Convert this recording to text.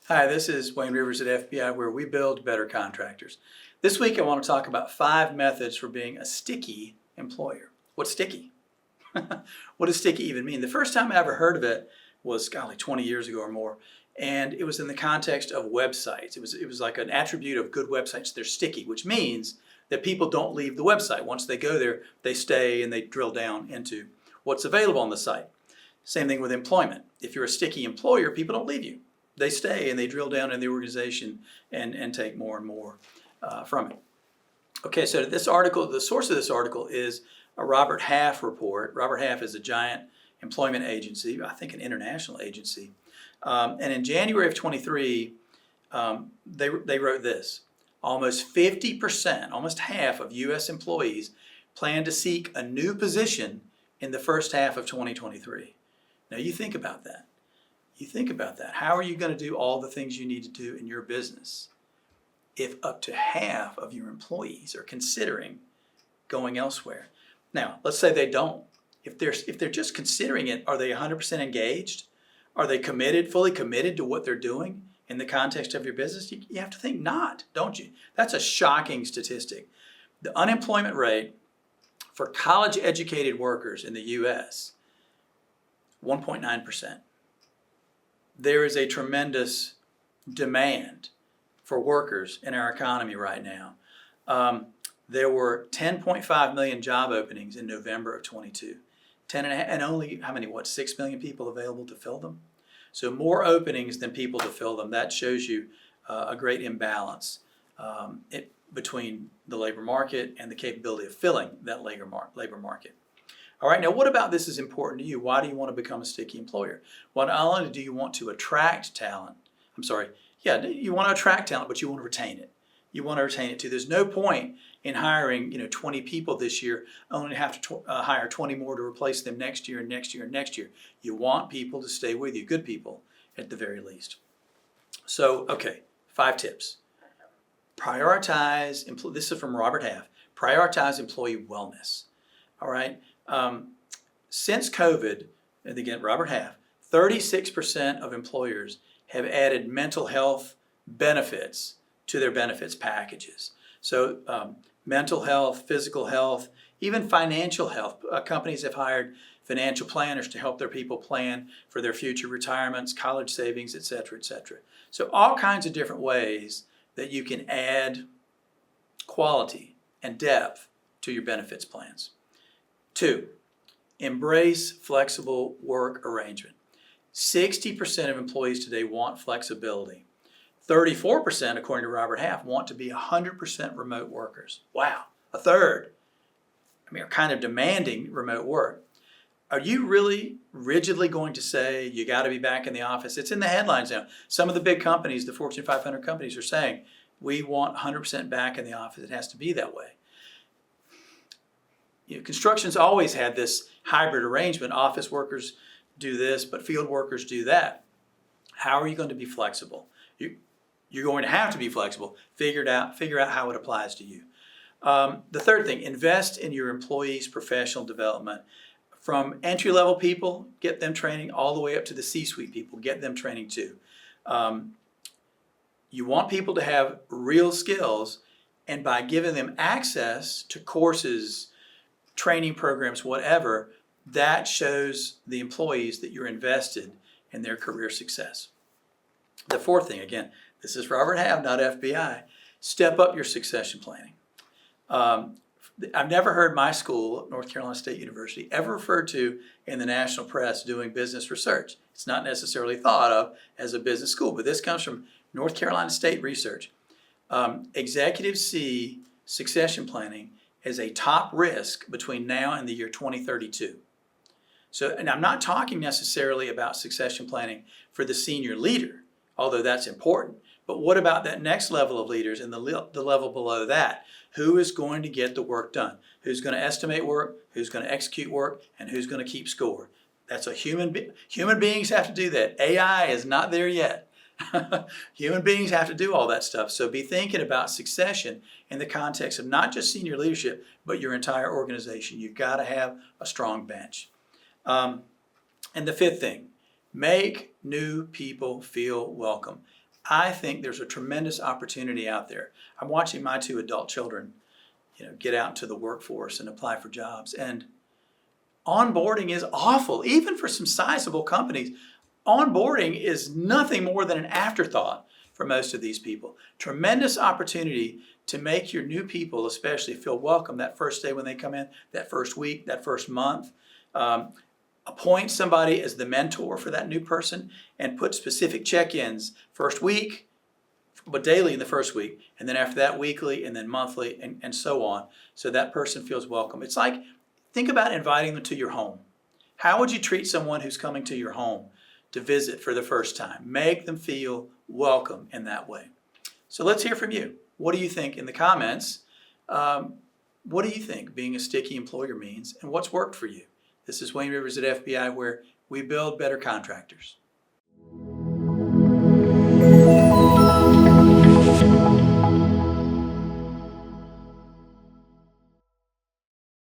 Hi, this is Wayne Rivers at FBI, where we build better contractors. This week I want to talk about 5 methods for being a sticky employer. What's sticky? What does sticky even mean? The first time I ever heard of it was, golly, 20 years ago or more, and it was in the context of websites. It was like an attribute of good websites. They're sticky, which means that people don't leave the website. Once they go there, they stay and they drill down into what's available on the site. Same thing with employment. If you're a sticky employer, people don't leave you. They stay and they drill down in the organization and take more and more from it. Okay, so this article, the source of this article is a Robert Half report. Robert Half is a giant employment agency, I think an international agency. And in January of 23, they wrote this: almost 50%, almost half of U.S. employees plan to seek a new position in the first half of 2023. Now you think about that. You think about that. How are you going to do all the things you need to do in your business if up to half of your employees are considering going elsewhere? Now, let's say they don't. If they're just considering it, are they 100% engaged? Are they committed, fully committed to what they're doing in the context of your business? You have to think not, don't you? That's a shocking statistic. The unemployment rate for college-educated workers in the U.S., 1.9%. There is a tremendous demand for workers in our economy right now. There were 10.5 million job openings in November of 22. And only, 6 million people available to fill them? So more openings than people to fill them. That shows you a great imbalance between the labor market and the capability of filling that labor market. All right, now what about this is important to you? Why do you want to become a sticky employer? Well, not only do you want to attract talent, you want to attract talent, but you want to retain it. You want to retain it too. There's no point in hiring 20 people this year, only have to hire 20 more to replace them next year and next year and next year. You want people to stay with you, good people at the very least. So, okay, 5 tips. Prioritize, this is from Robert Half, prioritize employee wellness. All right. Since COVID, and again, Robert Half, 36% of employers have added mental health benefits to their benefits packages. So mental health, physical health, even financial health. Companies have hired financial planners to help their people plan for their future retirements, college savings, et cetera, et cetera. So all kinds of different ways that you can add quality and depth to your benefits plans. 2, embrace flexible work arrangement. 60% of employees today want flexibility. 34%, according to Robert Half, want to be 100% remote workers. Wow, a third. Are kind of demanding remote work. Are you really rigidly going to say you got to be back in the office? It's in the headlines now. Some of the big companies, the Fortune 500 companies, are saying we want 100% back in the office. It has to be that way. Construction's always had this hybrid arrangement. Office workers do this, but field workers do that. How are you going to be flexible? You're going to have to be flexible. Figure out how it applies to you. The third thing, invest in your employees' professional development. From entry-level people, get them training, all the way up to the C-suite people, get them training too. You want people to have real skills, and by giving them access to courses, training programs, whatever, that shows the employees that you're invested in their career success. The fourth thing, again, this is Robert Half, not FBI, step up your succession planning. I've never heard my school, North Carolina State University, ever referred to in the national press doing business research. It's not necessarily thought of as a business school, but this comes from North Carolina State Research. Executives see succession planning as a top risk between now and the year 2032. So, and I'm not talking necessarily about succession planning for the senior leader, although that's important. But what about that next level of leaders and the level below that? Who is going to get the work done? Who's going to estimate work? Who's going to execute work? And who's going to keep score? That's a human beings have to do that. AI is not there yet. Human beings have to do all that stuff. So be thinking about succession in the context of not just senior leadership, but your entire organization. You've got to have a strong bench. And the fifth thing, make new people feel welcome. I think there's a tremendous opportunity out there. I'm watching my 2 adult children, get out into the workforce and apply for jobs. And onboarding is awful, even for some sizable companies. Onboarding is nothing more than an afterthought for most of these people. Tremendous opportunity to make your new people especially feel welcome that first day when they come in, that first week, that first month. Appoint somebody as the mentor for that new person and put specific check-ins first week, but daily in the first week, and then after that weekly, and then monthly, and so on, so that person feels welcome. It's like, think about inviting them to your home. How would you treat someone who's coming to your home to visit for the first time? Make them feel welcome in that way. So let's hear from you. What do you think in the comments? What do you think being a sticky employer means, and what's worked for you? This is Wayne Rivers at FBI, where we build better contractors.